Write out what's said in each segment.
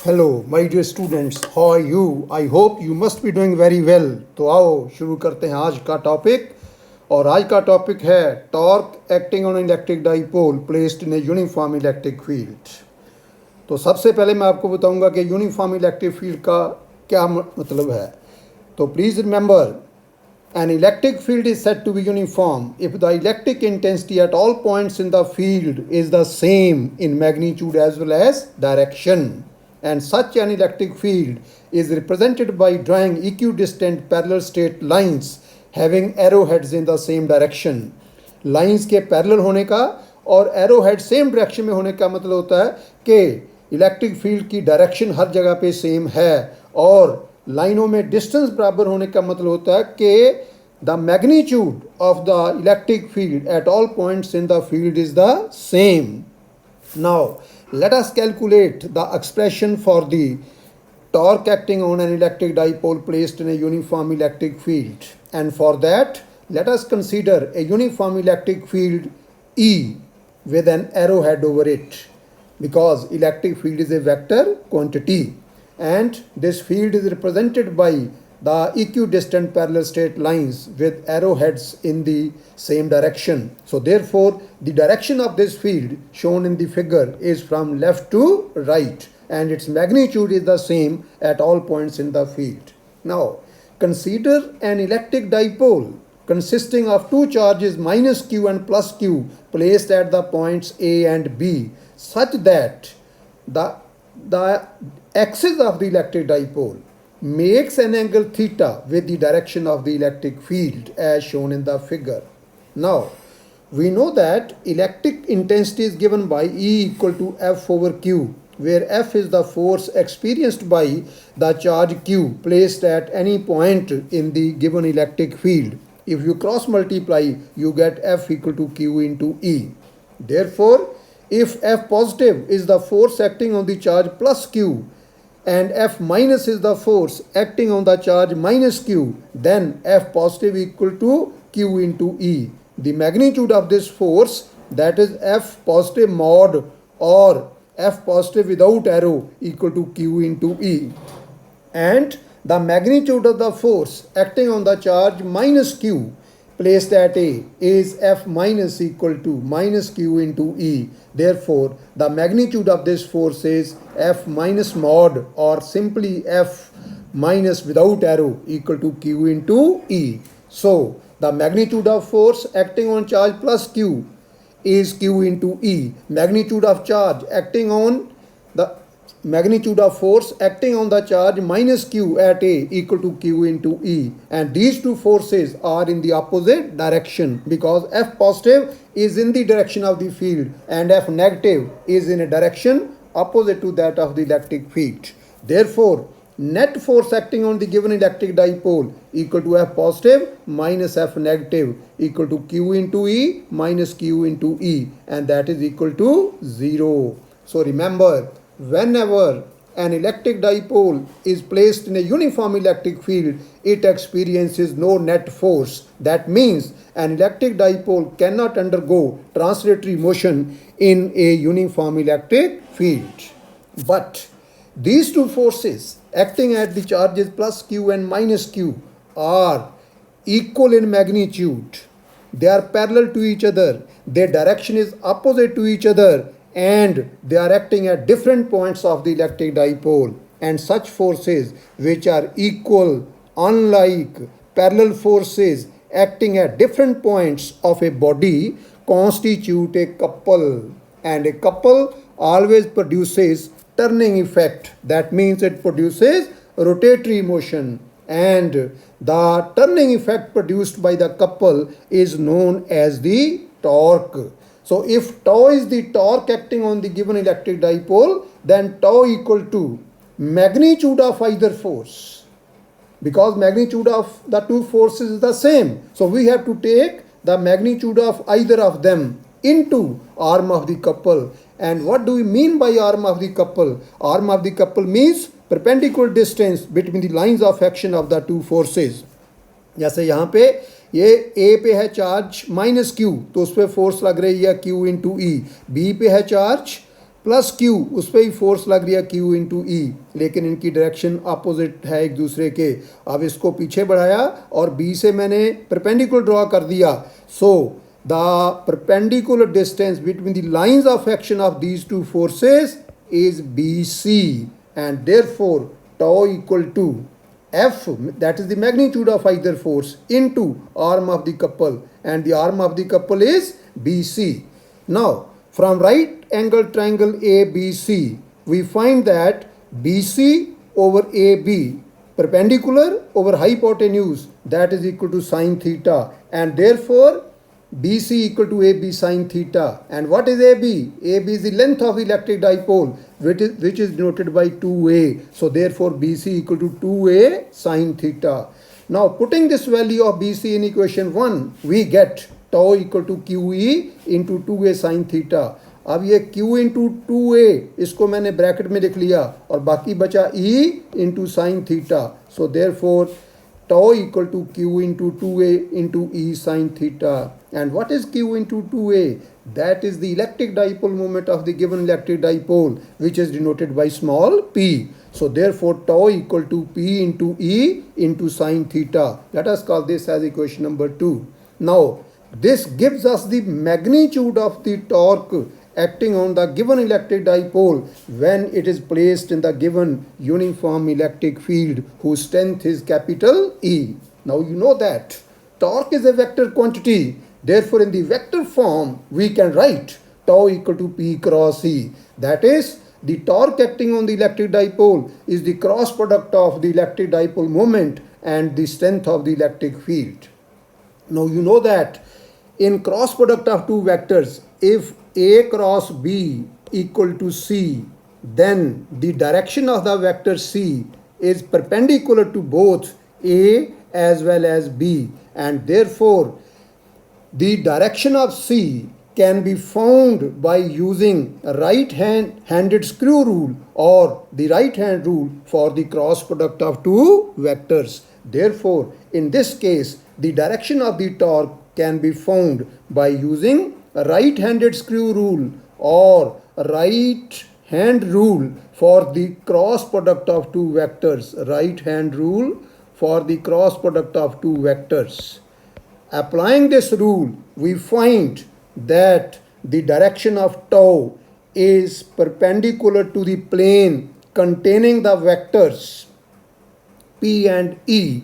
Hello my dear students, how are you? I hope you must be doing very well. तो आओ शुरू करते हैं आज का टॉपिक। और आज का टॉपिक है torque acting on electric dipole placed in a uniform electric field. तो सबसे पहले मैं आपको बताऊंगा कि यूनिफॉर्म इलेक्ट्रिक फील्ड का क्या मतलब है। तो please remember, an electric field is said to be uniform if the electric intensity at all points in the field is the same in magnitude as well as direction. And such an electric field is represented by drawing equidistant parallel straight lines having arrowheads in the same direction. Lines के parallel होने का और arrowhead same direction में होने का मतलब होता है कि इलेक्ट्रिक फील्ड की डायरेक्शन हर जगह पे सेम है, और लाइनों में डिस्टेंस बराबर होने का मतलब होता है कि the magnitude of the electric field at all points in the field is the same. Now let us calculate the expression for the torque acting on an electric dipole placed in a uniform electric field. And for that, let us consider a uniform electric field E with an arrowhead over it, because electric field is a vector quantity and this field is represented by the equidistant parallel straight lines with arrowheads in the same direction. So therefore the direction of this field shown in the figure is from left to right, and its magnitude is the same at all points in the field. Now consider an electric dipole consisting of two charges minus q and plus q placed at the points A and B such that the axis of the electric dipole makes an angle theta with the direction of the electric field as shown in the figure. Now, we know that electric intensity is given by E equal to F over Q, where F is the force experienced by the charge Q placed at any point in the given electric field. If you cross multiply, you get F equal to Q into E. Therefore, if F positive is the force acting on the charge plus Q and F minus is the force acting on the charge minus Q, then F positive equal to Q into E. The magnitude of this force, that is F positive mod or F positive without arrow, equal to Q into E. And the magnitude of the force acting on the charge minus Q placed at A is F minus equal to minus Q into E. Therefore, the magnitude of this force is F minus mod, or simply F minus without arrow, equal to Q into E. So, the magnitude of force acting on charge plus Q is Q into E. Magnitude of charge acting on the magnitude of force acting on the charge minus Q at A equal to Q into E, and these two forces are in the opposite direction, because F positive is in the direction of the field and F negative is in a direction opposite to that of the electric field. Therefore, net force acting on the given electric dipole equal to F positive minus F negative equal to Q into E minus Q into E, and that is equal to 0. So remember, whenever an electric dipole is placed in a uniform electric field, it experiences no net force. That means an electric dipole cannot undergo translatory motion in a uniform electric field. But these two forces acting at the charges plus Q and minus Q are equal in magnitude. They are parallel to each other. Their direction is opposite to each other, and they are acting at different points of the electric dipole. And such forces which are equal, unlike parallel forces acting at different points of a body, constitute a couple. And a couple always produces turning effect. That means it produces rotatory motion, and the turning effect produced by the couple is known as the torque. So if tau is the torque acting on the given electric dipole, then tau equal to magnitude of either force, because magnitude of the two forces is the same. So we have to take the magnitude of either of them into arm of the couple. And what do we mean by arm of the couple? Arm of the couple means perpendicular distance between the lines of action of the two forces. जैसे यहाँ पे ये ए पे है charge minus Q, तो उस पर force लग रही है क्यू इंटू ई. बी पे है चार्ज प्लस क्यू, उस पर ही फोर्स लग रही है क्यू इंटू ई, लेकिन इनकी डायरेक्शन अपोजिट है एक दूसरे के। अब इसको पीछे बढ़ाया और बी से मैंने परपेंडिकुलर ड्रॉ कर दिया। So the perpendicular distance between the lines of action of these two forces is BC, and therefore tau equal to F, that is the magnitude of either force, into arm of the couple, and the arm of the couple is BC. Now from right angle triangle ABC we find that BC over AB perpendicular over hypotenuse, that is equal to sine theta, and therefore BC equal to AB sine theta. And what is AB? AB is the length of the electric dipole, which is denoted by 2A. So therefore BC equal to 2A sine theta. Now putting this value of BC in equation 1, we get tau equal to QE into 2A sine theta. अब ये Q into 2A इसको मैंने bracket में लिख लिया और बाकी बचा E into sine theta. So therefore tau equal to Q into 2A into E sin theta. And what is Q into 2A? That is the electric dipole moment of the given electric dipole, which is denoted by small p. So therefore tau equal to P into E into sin theta. Let us call this as equation number 2. Now this gives us the magnitude of the torque acting on the given electric dipole when it is placed in the given uniform electric field whose strength is capital E. Now you know that torque is a vector quantity. Therefore in the vector form we can write tau equal to P cross E. That is, the torque acting on the electric dipole is the cross product of the electric dipole moment and the strength of the electric field. Now you know that in cross product of two vectors, if A cross B equal to C, then the direction of the vector C is perpendicular to both A as well as B, and therefore the direction of C can be found by using right-handed screw rule or the right-hand rule for the cross product of two vectors. Therefore, in this case, the direction of the torque can be found by using right-handed screw rule or right hand rule for the cross product of two vectors. Right hand rule for the cross product of two vectors. Applying this rule, we find that the direction of tau is perpendicular to the plane containing the vectors P and E.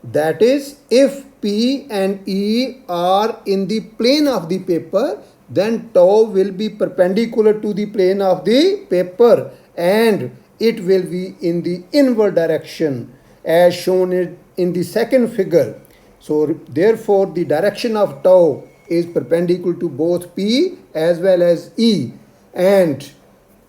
That is, if P and E are in the plane of the paper, then tau will be perpendicular to the plane of the paper and it will be in the inward direction as shown in the second figure. So therefore the direction of tau is perpendicular to both P as well as E and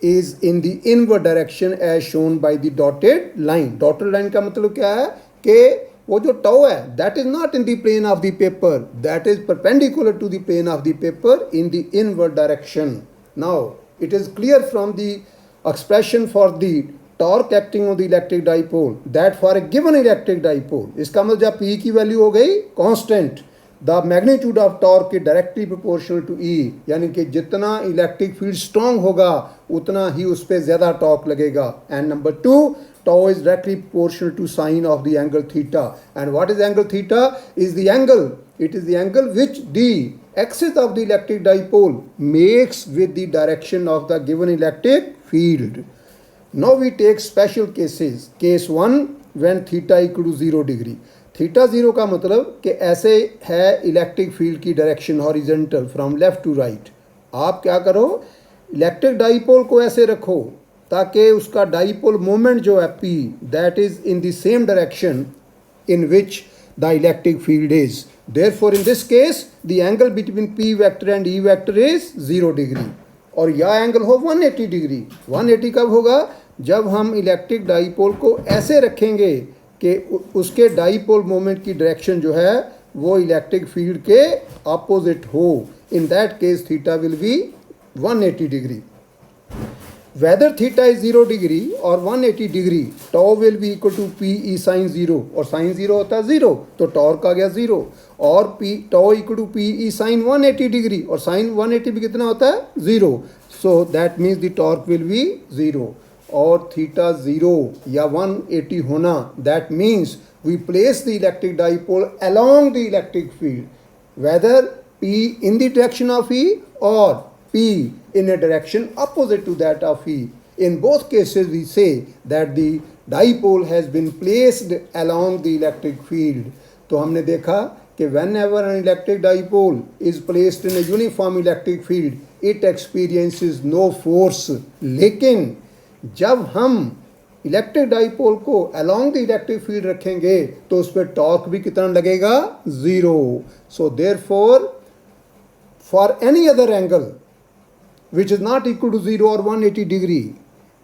is in the inward direction as shown by the dotted line. Dotted line का मतलब क्या है कि वो जो tau है that is not in the plane of the paper, that is perpendicular to the plane of the paper in the inward direction. Now it is clear from the expression for the torque acting on the electric dipole that for a given electric dipole, इसका मतलब जब P की value हो गई constant, the magnitude of torque is directly proportional to E, यानी कि जितना electric field strong होगा उतना ही उस पर ज़्यादा टॉर्क लगेगा. And number 2, tau is directly proportional to sine of the angle theta. And what is angle theta? Is the angle. It is the angle which the axis of the electric dipole makes with the direction of the given electric field. Now we take special cases. Case 1, when theta equal to 0 degree. Theta 0 का मतलब कि ऐसे है electric field की direction horizontal from left to right. आप क्या करो, electric dipole को ऐसे रखो ताकि उसका डाइपोल मोमेंट जो है P, that is in the same direction in which the electric field is. Therefore in this case the angle between P vector and E vector is 0 degree और यह angle हो 180 डिग्री. 180 कब होगा? जब हम electric dipole को ऐसे रखेंगे कि उसके डाइपोल मोमेंट की डायरेक्शन जो है वो इलेक्ट्रिक फील्ड के अपोजिट हो. In that case theta will be 180 degree. Whether theta is 0 degree और 180 degree, tau will be equal to P E sine 0 और साइन 0 होता है 0 तो टॉर्क आ गया 0 और P tau equal to P E sine 180 degree और sine 180 भी कितना होता है 0. So that means the torque will be zero. और थीटा ज़ीरो या 180 होना, that means we place the electric dipole along the electric field, whether P in the direction of E or P in a direction opposite to that of E. In both cases we say that the dipole has been placed along the electric field. तो हमने देखा कि whenever an electric dipole is placed in a uniform electric field, it experiences no force. लेकिन जब हम electric dipole को along the electric field रखेंगे तो उस पर टॉर्क भी कितना लगेगा, zero. So therefore for any other angle which is not equal to 0 or 180 degree,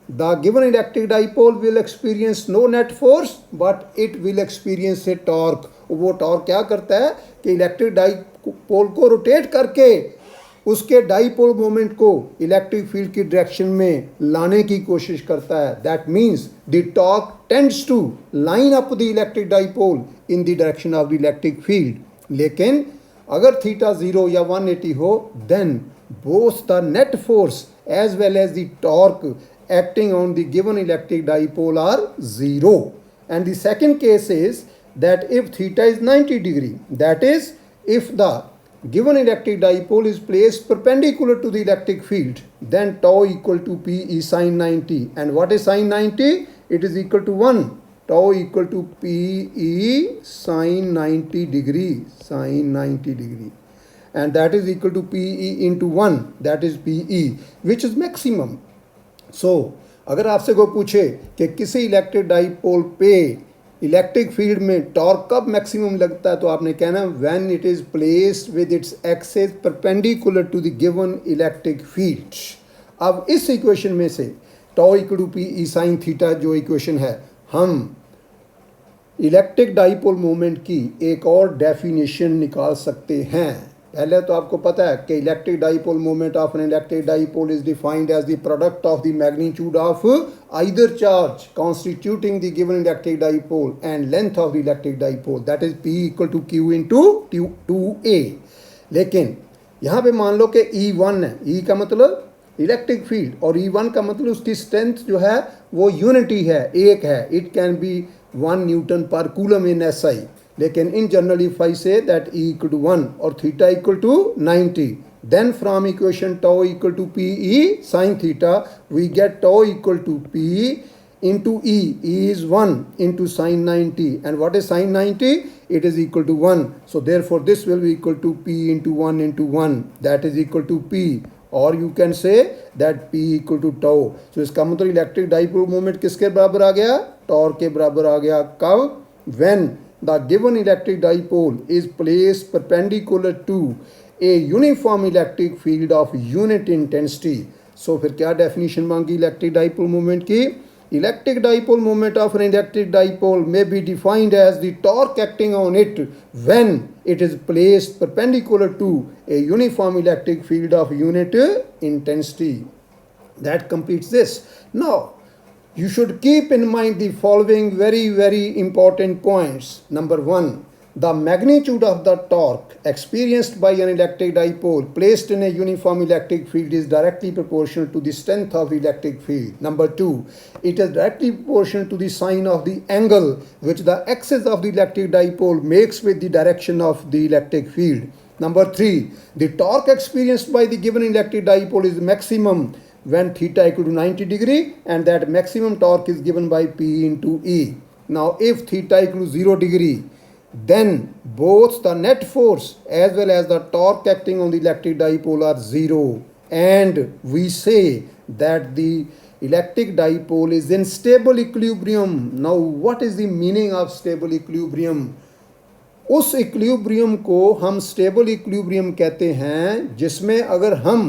the given electric dipole will experience no net force but it will experience a torque. वो torque क्या करता है कि electric dipole को rotate करके उसके dipole moment को electric field की डायरेक्शन में लाने की कोशिश करता है। That means the torque tends to line up the electric dipole in the direction of the electric field. लेकिन अगर थीटा 0 या 180 हो, then both the net force as well as the torque acting on the given electric dipole are zero. And the second case is that if theta is 90 degree, that is if the given electric dipole is placed perpendicular to the electric field, then tau equal to P E sin 90. And what is sin 90? It is equal to 1. Tau equal to P E sin 90 degree, sin 90 degree. And that is equal to PE into 1, that is PE, which is maximum. So अगर आपसे कोई पूछे कि किसी electric dipole पे electric field में torque कब maximum लगता है, तो आपने कहना when it is placed with its axis perpendicular to the given electric field. अब इस इक्वेशन में से tau equal to PE sine theta जो इक्वेशन है, हम इलेक्ट्रिक डाइपोल मोमेंट की एक और डेफिनेशन निकाल सकते हैं। पहले तो आपको पता है कि electric dipole moment of an electric dipole is defined as the product of the magnitude of either charge constituting the given electric dipole and length of the electric dipole, that is P equal to Q into 2A। लेकिन यहाँ पे मान लो कि E1 है, E का मतलब electric field और E1 का मतलब उसकी स्ट्रेंथ जो है वो यूनिटी है, एक है। इट कैन बी 1 न्यूटन पर कूलम इन SI। लेकिन in general if I say that E equal to 1 और theta equal to 90, then from equation tau equal to PE sine theta we get tau equal to P into E. E is 1 into sin 90, and what is sin 90? It is equal to 1. So therefore this will be equal to P into 1 into 1, that is equal to P, or you can say that P equal to tau. So इसका मतलब electric dipole moment किसके बराबर आ गया, torque के बराबर आ गया। कब, when the given electric dipole is placed perpendicular to a uniform electric field of unit intensity. So फिर क्या डेफिनेशन मांगी इलेक्ट्रिक डाइपोल मोमेंट की? Electric dipole moment of an electric dipole may be defined as the torque acting on it when it is placed perpendicular to a uniform electric field of unit intensity. That completes this. Now you should keep in mind the following very important points. Number 1, the magnitude of the torque experienced by an electric dipole placed in a uniform electric field is directly proportional to the strength of the electric field. Number 2, it is directly proportional to the sine of the angle which the axis of the electric dipole makes with the direction of the electric field. Number 3, the torque experienced by the given electric dipole is maximum when theta equal to 90 degree, and that maximum torque is given by P into E. Now if theta equal to 0 degree, then both the net force as well as the torque acting on the electric dipole are 0, and we say that the electric dipole is in stable equilibrium. Now what is the meaning of stable equilibrium? उस equilibrium को हम stable equilibrium कहते हैं जिसमें अगर हम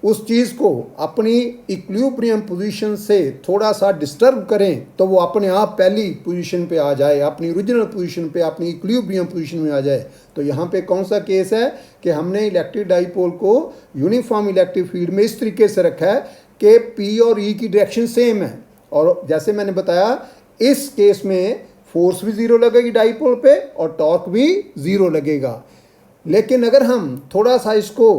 उस चीज़ को अपनी इक्विलिब्रियम पोजीशन से थोड़ा सा डिस्टर्ब करें तो वो अपने आप पहली पोजीशन पे आ जाए, अपनी ओरिजिनल पोजीशन पे, अपनी इक्विलिब्रियम पोजीशन में आ जाए। तो यहाँ पे कौन सा केस है कि हमने इलेक्ट्रिक डाइपोल को यूनिफॉर्म इलेक्ट्रिक फील्ड में इस तरीके से रखा है कि P और E की डायरेक्शन सेम है, और जैसे मैंने बताया इस केस में फोर्स भी ज़ीरो लगेगी डाइपोल पे और टॉर्क भी ज़ीरो लगेगा। लेकिन अगर हम थोड़ा सा इसको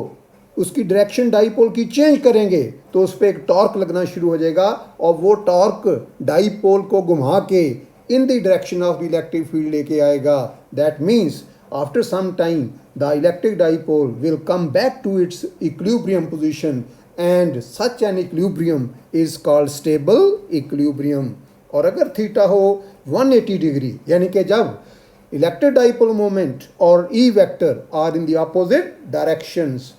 उसकी डायरेक्शन डाईपोल की चेंज करेंगे तो उस पर एक टॉर्क लगना शुरू हो जाएगा और वो टॉर्क डाईपोल को घुमा के इन the direction of the electric field लेके आएगा. That means after some time the electric dipole will come back to its equilibrium position and such an equilibrium is called stable equilibrium. और अगर theta हो 180 degree यानी कि जब electric dipole moment और E vector are in the opposite directions,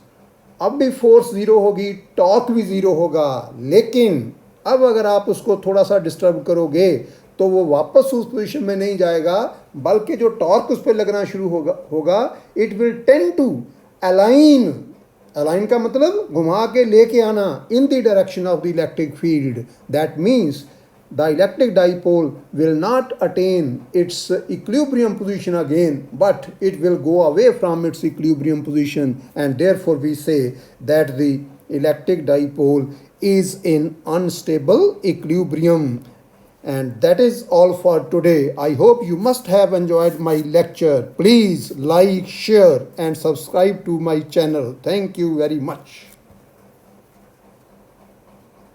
अब भी force zero होगी, टॉर्क भी ज़ीरो होगा. लेकिन अब अगर आप उसको थोड़ा सा डिस्टर्ब करोगे तो वो वापस उस पोजीशन में नहीं जाएगा, बल्कि जो टॉर्क उस पर लगना शुरू होगा it will tend to align. Align का मतलब घुमा के लेके आना in the direction of the electric field. That means the electric dipole will not attain its equilibrium position again, but it will go away from its equilibrium position, and therefore we say that the electric dipole is in unstable equilibrium. And that is all for today. I hope you must have enjoyed my lecture. Please like, share and subscribe to my channel. Thank you very much.